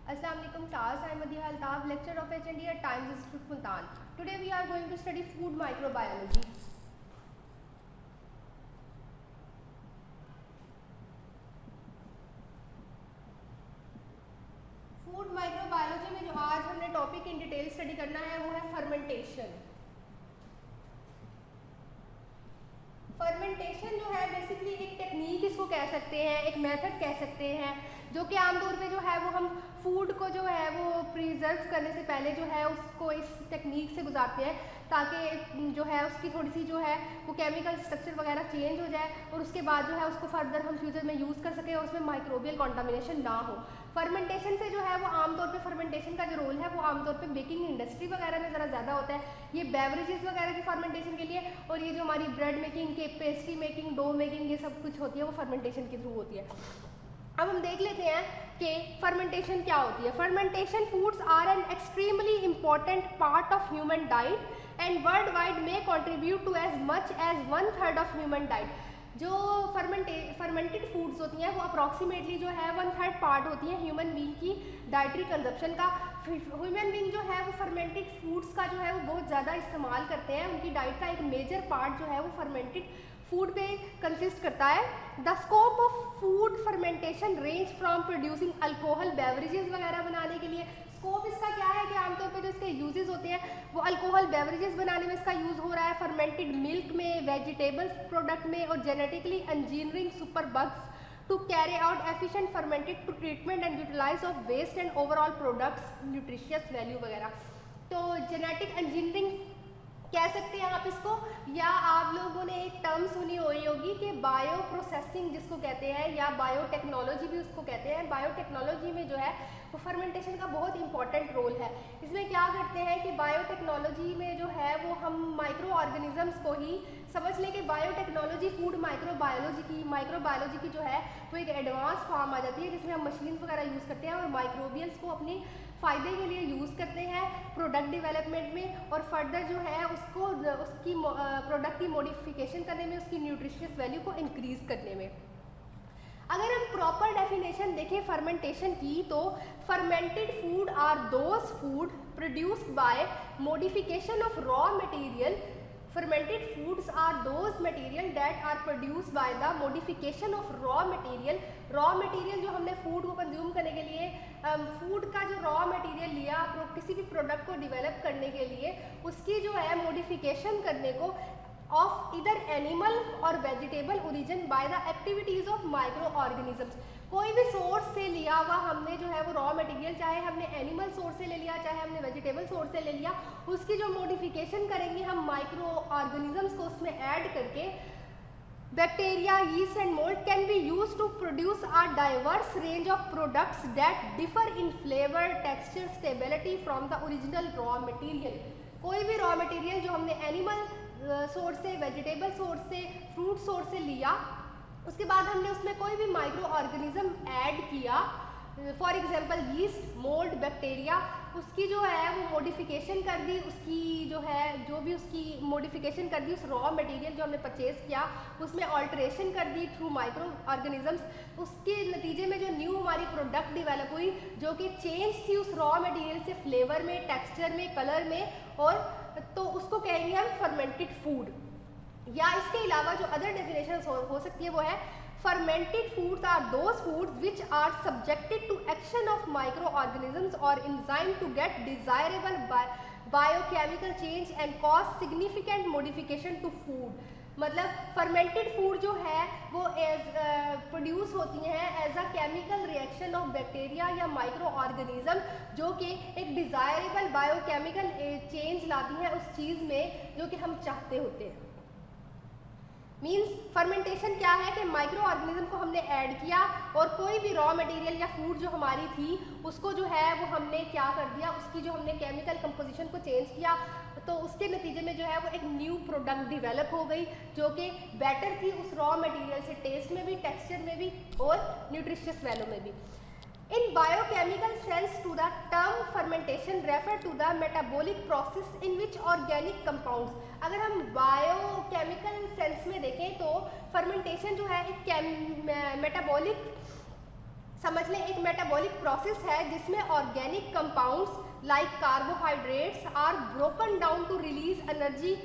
Assalamu alaikum class. I am Madiha Altaf, lecturer of HND at Times Institute Multan. Today we are going to study food microbiology. Food microbiology में जो आज हमने topic in detail study करना है वो है fermentation. Fermentation जो है बेसिकली एक टेक्निक इसको कह सकते हैं, एक मेथड कह सकते हैं, जो कि आमतौर पे जो है वो हम फूड को जो है वो प्रिजर्व करने से पहले जो है उसको इस टेक्निक से गुजारते हैं ताकि जो है उसकी थोड़ी सी जो है वो केमिकल स्ट्रक्चर वगैरह चेंज हो जाए और उसके बाद जो है उसको फर्दर हम फ्यूचर में यूज़ कर सकें और उसमें माइक्रोबियल कॉन्टामिनेशन ना हो। फर्मेंटेशन से जो है वो आमतौर पे फर्मेंटेशन का जो रोल है वो आमतौर पे बेकिंग इंडस्ट्री वगैरह में ज़रा ज़्यादा होता है, ये बेवरेजेस वगैरह की फर्मेंटेशन के लिए, और ये जो हमारी ब्रेड मेकिंग के पेस्ट्री मेकिंग डो मेकिंग ये सब कुछ होती है वो फर्मेंटेशन के थ्रू होती है। अब हम देख लेते हैं कि फर्मेंटेशन क्या होती है। Fermentation foods are an extremely important part of human diet and world wide में contribute to as much as 1/3 of human diet. जो फर्मेंटेड फूड्स होती हैं वो अप्रॉक्सीमेटली जो है 1/3 पार्ट होती हैं ह्यूमन बीइंग की डाइटरी कंजप्शन का। ह्यूमन बीइंग जो है वो फर्मेंटेड फूड्स का जो है वो बहुत ज़्यादा इस्तेमाल करते हैं, उनकी डाइट का एक मेजर पार्ट जो है वो फर्मेंटेड फूड पे कंसिस्ट करता है। The scope of food fermentation range from producing alcohol beverages वगैरह बनाने के लिए। स्कोप इसका क्या है कि आमतौर पे जो इसके यूजेस होते हैं वो अल्कोहल बेवरेजेस बनाने में इसका यूज़ हो रहा है, फर्मेंटेड मिल्क में, वेजिटेबल्स प्रोडक्ट में, और genetically engineering super bugs to carry out efficient fermented to treatment and utilise of waste and overall products nutritious value वगैरह। तो जेनेटिक इंजीनियरिंग कह सकते हैं आप इसको, या आप लोगों ने एक टर्म सुनी हुई होगी कि बायो प्रोसेसिंग जिसको कहते हैं, या बायोटेक्नोलॉजी भी उसको कहते हैं। बायोटेक्नोलॉजी में जो है वो फर्मेंटेशन का बहुत इंपॉर्टेंट रोल है। इसमें क्या करते हैं कि बायोटेक्नोलॉजी में जो है वो हम माइक्रो ऑर्गेनिजम्स को ही समझ लें कि बायोटेक्नोलॉजी फूड माइक्रोबायोलॉजी की जो है वो एक एडवांस फॉर्म आ जाती है जिसमें हम मशीन्स वगैरह यूज़ करते हैं और माइक्रोबियल्स को अपने फ़ायदे के लिए यूज़ करते हैं प्रोडक्ट डेवलपमेंट में, और फर्दर जो है उसको उसकी प्रोडक्ट की मॉडिफिकेशन करने में, उसकी न्यूट्रिशियस वैल्यू को इंक्रीज़ करने में। अगर हम प्रॉपर डेफिनेशन देखें फर्मेंटेशन की तो fermented food are those food produced by modification of raw material. Fermented foods are those material that are produced by the modification of raw material। raw material जो हमने food को consume करने के लिए food का जो raw material लिया किसी भी प्रोडक्ट को डिवेलप करने के लिए, उसकी जो है मॉडिफिकेशन करने को ऑफ इधर एनिमल और vegetable origin by the activities of micro organisms. कोई भी सोर्स से लिया हुआ हमने जो है वो रॉ मटेरियल, चाहे हमने एनिमल सोर्स से ले लिया चाहे हमने वेजिटेबल सोर्स से ले लिया, उसकी जो मॉडिफिकेशन करेंगे हम माइक्रो ऑर्गेनिजम्स को उसमें ऐड करके, bacteria, yeast and mould can be use to produce a diverse range of products that differ in flavour, texture, stability from the original raw material. कोई भी रॉ मटेरियल जो हमने animal source से, vegetable source से, fruit source से लिया, उसके बाद हमने उसमें कोई भी माइक्रो ऑर्गेनिज्म ऐड किया, for example yeast, mould, bacteria, उसकी जो है वो मॉडिफिकेशन कर दी, उसकी जो है जो भी उसकी मॉडिफिकेशन कर दी उस रॉ मटेरियल जो हमने परचेज किया उसमें ऑल्ट्रेशन कर दी थ्रू माइक्रो ऑर्गेनिजम्स, उसके नतीजे में जो न्यू हमारी प्रोडक्ट डेवलप हुई जो कि चेंज थी उस रॉ मटेरियल से फ्लेवर में, टेक्सचर में, कलर में, और तो उसको कहेंगे हम फर्मेंटेड फूड। या इसके अलावा जो अदर डेफिनेशन हो सकती है वो है fermented foods are those foods which are subjected to action of microorganisms or enzyme to get desirable biochemical change and cause significant modification to food। मतलब फर्मेंटेड फूड जो है वो प्रोड्यूस होती हैं as a chemical reaction of bacteria या microorganism जो कि एक डिज़ायरेबल बायोकेमिकल चेंज लाती हैं उस चीज़ में जो कि हम चाहते होते हैं। मीन्स फर्मेंटेशन क्या है कि माइक्रो ऑर्गेनिज्म को हमने ऐड किया और कोई भी रॉ मटेरियल या फूड जो हमारी थी उसको जो है वो हमने क्या कर दिया, उसकी जो हमने केमिकल कंपोजिशन को चेंज किया, तो उसके नतीजे में जो है वो एक न्यू प्रोडक्ट डेवलप हो गई जो कि बेटर थी उस रॉ मटेरियल से, टेस्ट में भी, टेक्सचर में भी और न्यूट्रिशियस वैल्यू में भी। In biochemical sense to the term fermentation refer to the metabolic process in which organic compounds। अगर हम बायोकेमिकल सेंस में देखें तो फर्मेंटेशन जो है एक मेटाबॉलिक समझ लें एक मेटाबॉलिक प्रोसेस है जिसमें organic compounds like carbohydrates are broken down to release energy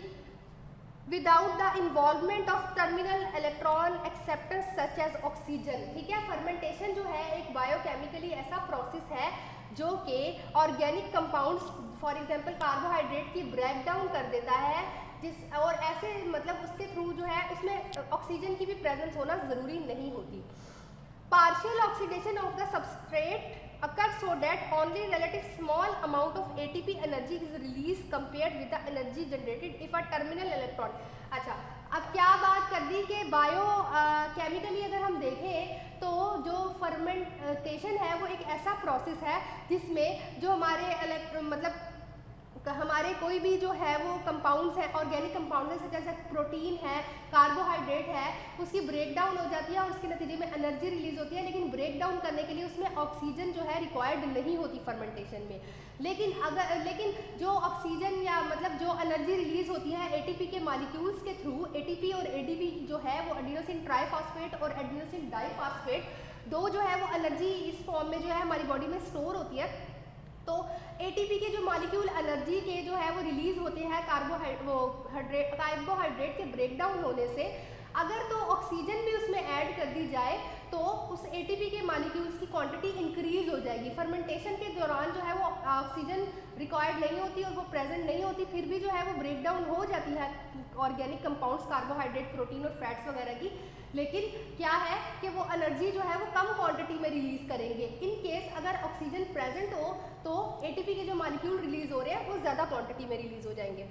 without the involvement of terminal electron acceptance such as oxygen. ठीक है, फर्मेंटेशन जो है एक बायोकेमिकली ऐसा प्रोसेस है जो कि organic compounds for example carbohydrate की ब्रेक डाउन कर देता है, जिस और ऐसे मतलब उसके थ्रू जो है उसमें ऑक्सीजन की भी प्रेजेंस होना ज़रूरी नहीं होती। Partial oxidation of the substrate occurs so that only relative small amount of ATP energy is released compared with the energy generated if a terminal electron। अच्छा, अब क्या बात कर दी कि बायो केमिकली अगर हम देखें तो जो फर्मेंटेशन है वो एक ऐसा प्रोसेस है जिसमें जो हमारे मतलब हमारे कोई भी जो है वो कंपाउंड्स हैं, ऑर्गेनिक कंपाउंड है जैसे प्रोटीन है, कार्बोहाइड्रेट है, उसकी ब्रेक डाउन हो जाती है और उसके नतीजे में एनर्जी रिलीज होती है, लेकिन ब्रेक डाउन करने के लिए उसमें ऑक्सीजन जो है रिक्वायर्ड नहीं होती फर्मेंटेशन में। लेकिन जो ऑक्सीजन या मतलब जो एनर्जी रिलीज होती है एटीपी के मॉलिक्यूल्स के थ्रू, एटीपी और एडीपी जो है वो एडिनोसिन ट्राइफॉस्फेट और एडिनोसिन डाइफॉस्फेट दो जो है वो एनर्जी इस फॉर्म में जो है हमारी बॉडी में स्टोर होती है। तो एटीपी के जो मॉलिक्यूल एनर्जी के जो है वो रिलीज होते हैं कार्बोहाइड्रेट के ब्रेकडाउन होने से, अगर तो ऑक्सीजन भी उसमें ऐड कर दी जाए तो उस एटीपी के मॉलिक्यूल्स की क्वांटिटी इंक्रीज हो जाएगी। फर्मेंटेशन के दौरान जो है वो ऑक्सीजन रिक्वायर्ड नहीं होती और वो प्रेजेंट नहीं होती, फिर भी जो है वो ब्रेक डाउन हो जाती है ऑर्गेनिक कंपाउंड्स, कार्बोहाइड्रेट, प्रोटीन और फैट्स वगैरह की, लेकिन क्या है कि वो एनर्जी जो है वो कम क्वांटिटी में रिलीज करेंगे। इन केस अगर ऑक्सीजन प्रेजेंट हो तो एटीपी के जो मॉलिक्यूल रिलीज हो रहे हैं वो ज़्यादा क्वांटिटी में रिलीज हो जाएंगे।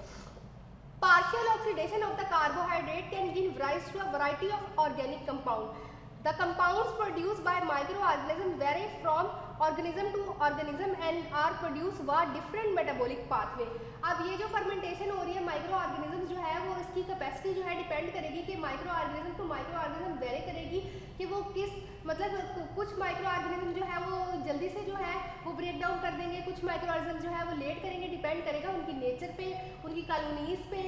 Partial oxidation of the carbohydrate can give rise to a variety of organic compounds. The compounds produced by microorganisms vary from organism to organism and are produced via different metabolic pathway। अब ये जो fermentation हो रही है micro organism जो है वो इसकी कैपेसिटी जो है डिपेंड करेगी कि microorganism to microorganism vary करेगी कि वो किस मतलब कुछ माइक्रो ऑर्गेनिज्म जो है वो जल्दी से जो है वो ब्रेक डाउन कर देंगे, कुछ माइक्रो ऑर्गेनिज्म जो है वो लेट करेंगे, डिपेंड करेगा उनकी नेचर पे, उनकी कॉलोनीज पे,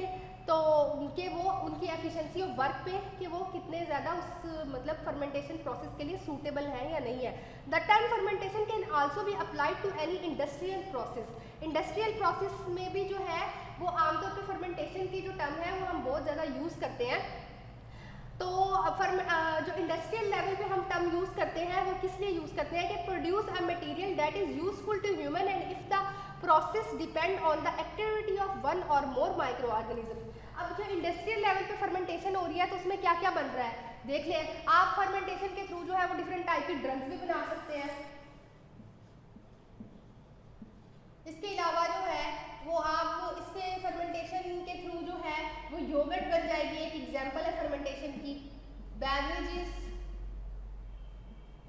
तो उनके वो उनकी एफिशिएंसी ऑफ वर्क पे कि वो कितने ज़्यादा उस मतलब फर्मेंटेशन प्रोसेस के लिए सूटेबल है या नहीं है। The term fermentation can also be applied to any industrial process. Industrial process में भी जो है वो आमतौर पे फर्मेंटेशन की जो टर्म है वो हम बहुत ज़्यादा यूज़ करते हैं। तो जो इंडस्ट्रियल लेवल पे हम टर्म यूज़ करते हैं वो किस लिए यूज़ करते हैं कि produce a material that is useful to human and if the process depend on the activity of one or more micro organism. अब जो इंडस्ट्रियल लेवल पे फर्मेंटेशन हो रही है तो उसमें क्या क्या बन रहा है देख लें आप। फर्मेंटेशन के थ्रू जो है वो डिफरेंट टाइप के ड्रग्स भी बना सकते हैं। इसके अलावा जो है वो आप इससे फर्मेंटेशन के थ्रू जो है वो योगर्ट बन जाएगी, एक एग्जांपल है फर्मेंटेशन की। बेवरेजेस,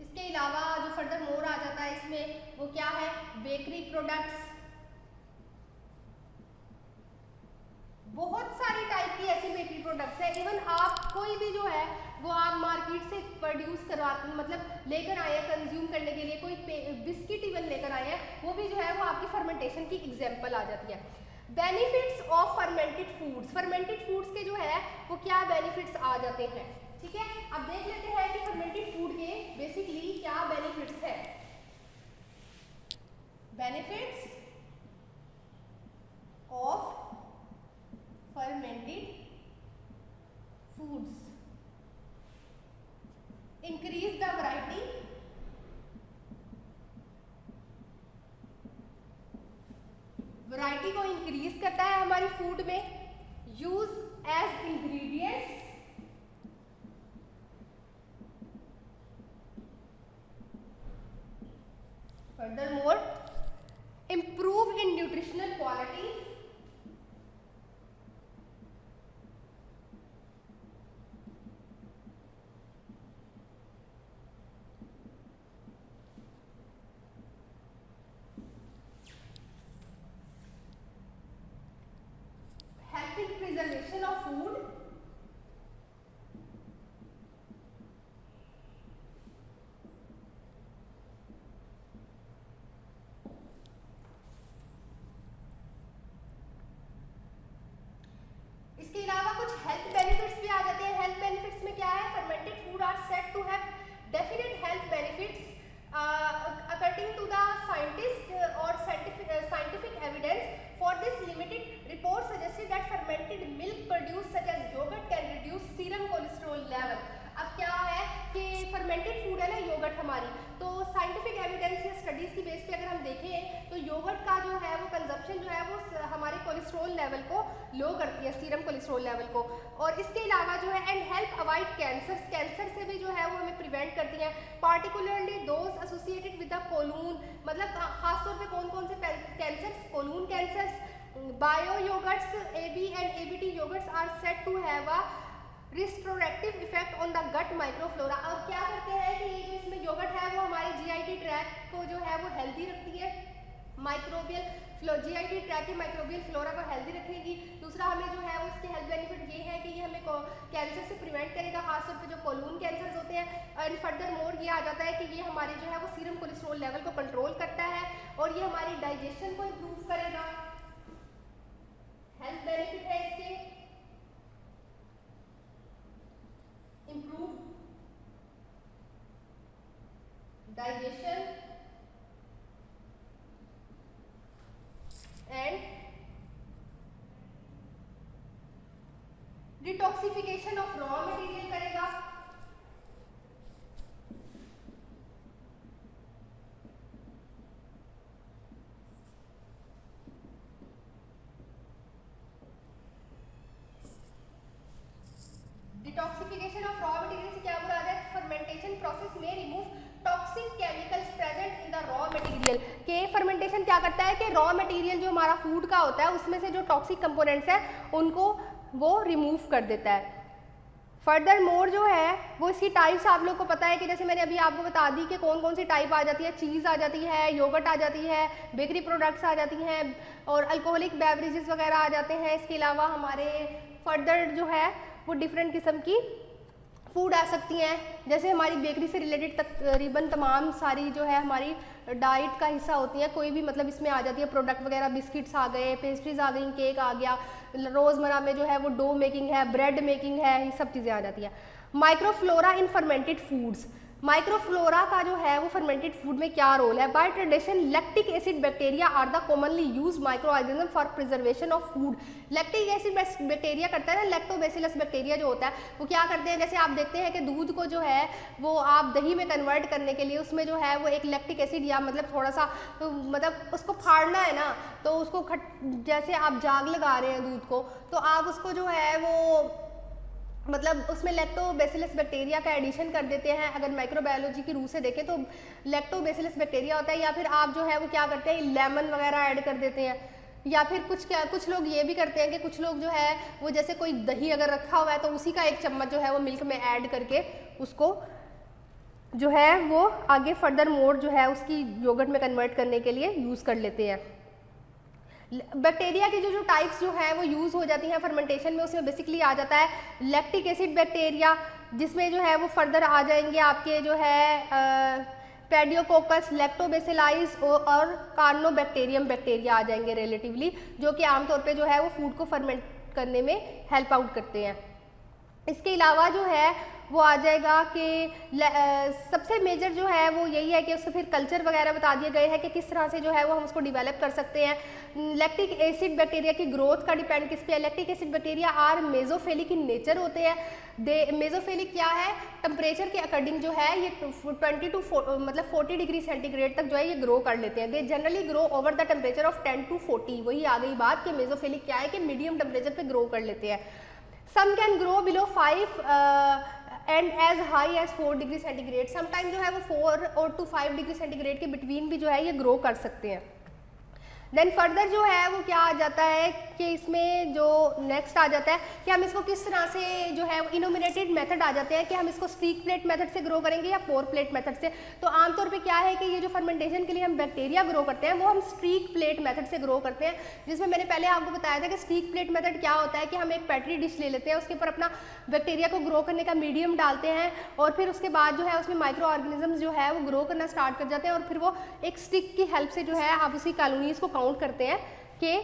इसके अलावा जो फर्दर मोर आ जाता है इसमें वो क्या है, बेकरी प्रोडक्ट्स, बहुत सारी टाइप की ऐसी बेकरी प्रोडक्ट्स है। इवन आप कोई भी जो है वो आप मार्केट से प्रोड्यूस करवा मतलब लेकर आए हैं कंज्यूम करने के लिए, कोई बिस्किट इवन लेकर आए हैं, वो भी जो है वो आपकी फर्मेंटेशन की एग्जांपल आ जाती है। Benefits of fermented foods, fermented foods के जो है वो क्या बेनिफिट्स आ जाते हैं, ठीक है। अब देख लेते हैं कि फर्मेंटेड फूड के बेसिकली क्या बेनिफिट्स है। Benefits of fermented foods: increase the variety, variety को इंक्रीज करता है हमारी फूड में, use as ingredients, furthermore improve in nutritional quality, preservation of food, इसके अलावा कुछ हेल्थ बेनिफिट्स भी आ जाते हैं। हेल्थ बेनिफिट्स में क्या है, fermented food are said to have definite health benefits limited. Reports suggested that fermented milk produced such as yogurt can reduce serum cholesterol level. अब क्या है कि फर्मेंटेड फूड है ना योगर्ट हमारी, तो साइंटिफिक एविडेंस या स्टडीज की बेस पे अगर हम देखें तो योगर्ट का जो है वो कंजप्शन जो है वो हमारे कोलेस्ट्रॉल लेवल को लो करती है, सीरम कोलेस्ट्रॉल लेवल को। और इसके अलावा जो है एंड हेल्प अवॉइड कैंसर से भी जो है वो हमें प्रिवेंट करती है, particularly those associated with the colon, मतलब खासतौर पे कौन कौन से cancers, colon cancers. Bio yogurts AB and ABT yogurts are said to have a restorative effect on the gut microflora. और क्या करते हैं कि ये जो इसमें योगर्ट है वो हमारे GIT ट्रैक्ट को जो है वो हेल्दी रखती है, माइक्रोबियल GIT ट्रैक्ट की माइक्रोबियल फ्लोरा को हेल्दी रखेगी। दूसरा हमें जो है वो इसके हेल्थ बेनिफिट ये है कि ये हमें कैंसर से प्रिवेंट करेगा, खासतौर पे जो कोलून कैंसर्स होते हैं। एंड फर्दर मोर ये आ जाता है कि ये हमारे जो है वो सीरम कोलेस्ट्रॉल लेवल को कंट्रोल करता है और ये हमारी डाइजेशन को इम्प्रूव करेगा। हेल्थ बेनिफिट है इसके, improve digestion and detoxification of raw material करेगा। डिटॉक्सिफिकेशन ऑफ रॉ मटेरियल से क्या मुराद है? फर्मेंटेशन प्रोसेस में remove toxic chemicals present in the raw material. के फर्मेंटेशन क्या करता है कि रॉ मटेरियल जो हमारा फूड का होता है उसमें से जो टॉक्सिक कंपोनेंट्स है उनको वो रिमूव कर देता है। फर्दर मोर जो है वो इसकी टाइप्स आप लोग को पता है कि जैसे मैंने अभी आपको बता दी कि कौन कौन सी टाइप आ जाती है, चीज़ आ जाती है, योगर्ट आ जाती है, बेकरी प्रोडक्ट्स आ जाती हैं और अल्कोहलिक बेवरेजेस वगैरह आ जाते हैं। इसके अलावा हमारे फर्दर जो है वो डिफरेंट किस्म की फूड आ सकती हैं, जैसे हमारी बेकरी से रिलेटेड तकरीबन तमाम सारी जो है हमारी डाइट का हिस्सा होती हैं, कोई भी मतलब इसमें आ जाती है प्रोडक्ट वगैरह, बिस्किट्स आ गए, पेस्ट्रीज आ गई, केक आ गया, रोज़मर्रा में जो है वो डो मेकिंग है, ब्रेड मेकिंग है, ये सब चीज़ें आ जाती हैं। माइक्रोफ्लोरा इन फर्मेंटेड फूड्स, माइक्रोफ्लोरा का जो है वो फर्मेंटेड फूड में क्या रोल है? By tradition lactic acid bacteria are the commonly use micro organism for preservation of food. Lactic acid bacteria करता है ना, लैक्टोबैसिलस बैक्टीरिया जो होता है वो क्या करते हैं, जैसे आप देखते हैं कि दूध को जो है वो आप दही में कन्वर्ट करने के लिए उसमें जो है वो एक लैक्टिक एसिड या मतलब थोड़ा सा मतलब उसको फाड़ना है ना, तो उसको जैसे आप जाग लगा रहे हैं दूध को, तो आप उसको जो है वो मतलब उसमें लैक्टोबैसिलस बैक्टीरिया का एडिशन कर देते हैं। अगर माइक्रोबायोलॉजी की रूह से देखें तो लैक्टोबैसिलस बैक्टीरिया होता है, या फिर आप जो है वो क्या करते हैं लेमन वगैरह ऐड कर देते हैं, या फिर कुछ लोग ये भी करते हैं कि कुछ लोग जो है वो जैसे कोई दही अगर रखा हुआ है तो उसी का एक चम्मच जो है वो मिल्क में ऐड करके उसको जो है वो आगे फर्दर मोर जो है उसकी योगर्ट में कन्वर्ट करने के लिए यूज़ कर लेते हैं। बैक्टीरिया की जो टाइप्स जो है वो यूज़ हो जाती हैं फर्मेंटेशन में, उसमें बेसिकली आ जाता है लैक्टिक एसिड बैक्टीरिया, जिसमें जो है वो फर्दर आ जाएंगे आपके जो है पेडियोकोकस, लैक्टोबैसिलाइस और कार्नोबैक्टीरियम बैक्टीरिया आ जाएंगे रिलेटिवली, जो कि आमतौर पे जो है वो फूड को फर्मेंट करने में हेल्प आउट करते हैं। इसके अलावा जो है वो आ जाएगा कि सबसे मेजर जो है वो यही है कि उससे फिर कल्चर वगैरह बता दिए गए हैं कि किस तरह से जो है वो हम उसको डेवलप कर सकते हैं। लैक्टिक एसिड बैक्टीरिया की ग्रोथ का डिपेंड किस पे है? Lactic acid bacteria are mesophilic in nature होते हैं। मेजोफिलिक क्या है? टेम्परेचर के अकॉर्डिंग जो है ये 20 to 40 डिग्री सेंटीग्रेड तक जो है ये ग्रो कर लेते हैं। They generally grow over the temperature of 10 to 40। वही आ गई बात कि मेजोफिलिक क्या है कि मीडियम टेम्परेचर पे ग्रो कर लेते हैं। Some can grow below 5 and as high as 4 degree centigrade. Sometime जो है वो 4 और to 5 डिग्री सेंटीग्रेड के बिटवीन भी जो है ये ग्रो कर सकते हैं। देन फर्दर जो है वो क्या आ जाता है कि इसमें जो नेक्स्ट आ जाता है कि हम इसको किस तरह से जो है इनोमिनेटेड मेथड आ जाते हैं कि हम इसको स्टीक प्लेट मेथड से ग्रो करेंगे या पोर प्लेट मेथड से। तो आमतौर पे क्या है कि ये जो फर्मेंटेशन के लिए हम बैक्टीरिया ग्रो करते हैं वो हम स्टीक प्लेट मेथड से ग्रो करते हैं, जिसमें मैंने पहले आपको बताया था कि स्टीक प्लेट मेथड क्या होता है कि हम एक पैट्री डिश ले लेते हैं, उसके ऊपर अपना बैक्टीरिया को ग्रो करने का मीडियम डालते हैं और फिर उसके बाद जो है उसमें माइक्रो ऑर्गेनिजम्स जो है वो ग्रो करना स्टार्ट कर जाते हैं और फिर वो एक स्टिक की हेल्प से जो है आप उसी कॉलोनीज को काउंट करते हैं कि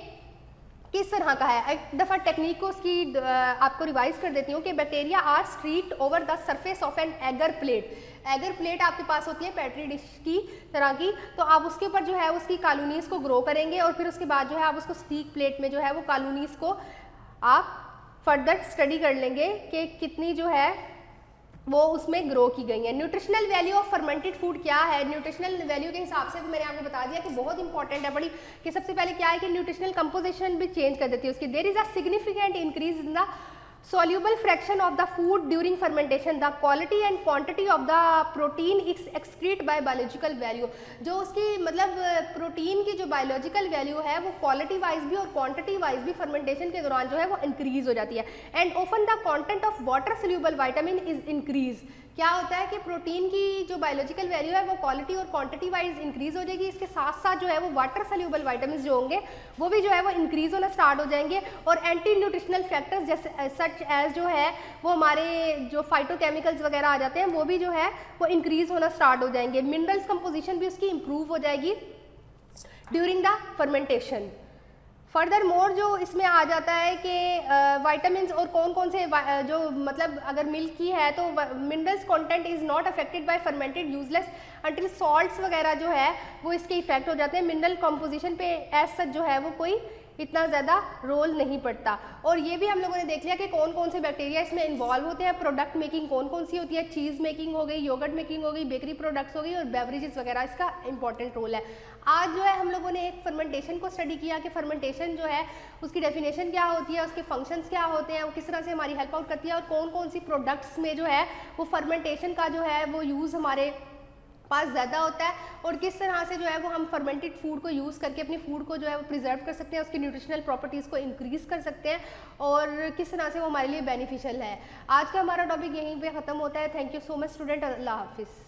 किस तरह का है, एक दफ़ा टेक्निक को उसकी आपको रिवाइज कर देती हूँ कि bacteria are streaked over the surface of an agar plate. Agar plate आपके पास होती है पेट्री डिश की तरह की, तो आप उसके ऊपर जो है उसकी कॉलोनीज को ग्रो करेंगे और फिर उसके बाद जो है आप उसको स्टीक प्लेट में जो है वो कॉलोनीज को आप फर्दर स्टडी कर लेंगे कि कितनी जो है वो उसमें ग्रो की गई है। Nutritional value of fermented food क्या है, न्यूट्रिशनल वैल्यू के हिसाब से भी मैंने आपको बता दिया कि बहुत इंपॉर्टेंट है बड़ी, कि सबसे पहले क्या है कि न्यूट्रिशनल कंपोजिशन भी चेंज कर देती है उसकी। There is a significant increase in the soluble fraction of the food during fermentation, the quality and quantity of the protein is excrete by biological value। जो उसकी मतलब प्रोटीन की जो बायोलॉजिकल वैल्यू है वो क्वालिटी वाइज भी और quantity wise भी फर्मेंटेशन के दौरान जो है वो इंक्रीज हो जाती है। And often the content of water soluble vitamin is increase. क्या होता है कि प्रोटीन की जो बायोलॉजिकल वैल्यू है वो क्वालिटी और क्वांटिटी वाइज इंक्रीज हो जाएगी, इसके साथ साथ जो है वो वाटर सोल्यूबल विटामिन जो होंगे वो भी जो है वो इंक्रीज होना स्टार्ट हो जाएंगे। और एंटी न्यूट्रिशनल फैक्टर्स जैसे सच एज जो है वो हमारे जो फाइटोकेमिकल्स वगैरह आ जाते हैं वो भी जो है वो इंक्रीज होना स्टार्ट हो जाएंगे। मिनरल्स कंपोजिशन भी उसकी इंप्रूव हो जाएगी during the fermentation. Further more जो इसमें आ जाता है कि वाइटामिन और कौन कौन से जो मतलब अगर मिल्क की है तो minerals content is not affected by fermented useless until salts वगैरह जो है वो इसके इफेक्ट हो जाते हैं। मिनरल कंपोजिशन पे एज सच जो है वो कोई इतना ज़्यादा रोल नहीं पड़ता। और ये भी हम लोगों ने देख लिया कि कौन कौन से बैक्टीरिया इसमें इन्वॉल्व होते हैं। प्रोडक्ट मेकिंग कौन कौन सी होती है, चीज़ मेकिंग हो गई, योगर्ट मेकिंग हो गई, बेकरी प्रोडक्ट्स हो गई और बेवरेजेस वगैरह, इसका इंपॉर्टेंट रोल है। आज जो है हम लोगों ने एक फर्मेंटेशन को स्टडी किया कि फर्मेंटेशन जो है उसकी डेफिनेशन क्या होती है, उसके फंक्शंस क्या होते हैं, वो किस तरह से हमारी हेल्प आउट करती है और कौन कौन सी प्रोडक्ट्स में जो है वो फर्मेंटेशन का जो है वो यूज़ हमारे पास ज़्यादा होता है और किस तरह से जो है वो हम फर्मेंटेड फूड को यूज़ करके अपनी फूड को जो है वो प्रिजर्व कर सकते हैं, उसकी न्यूट्रिशनल प्रॉपर्टीज़ को इंक्रीज़ कर सकते हैं और किस तरह से वो हमारे लिए बेनिफिशियल है। आज का हमारा टॉपिक यहीं पे ख़त्म होता है। Thank you so much student. अल्लाह हाफिज़।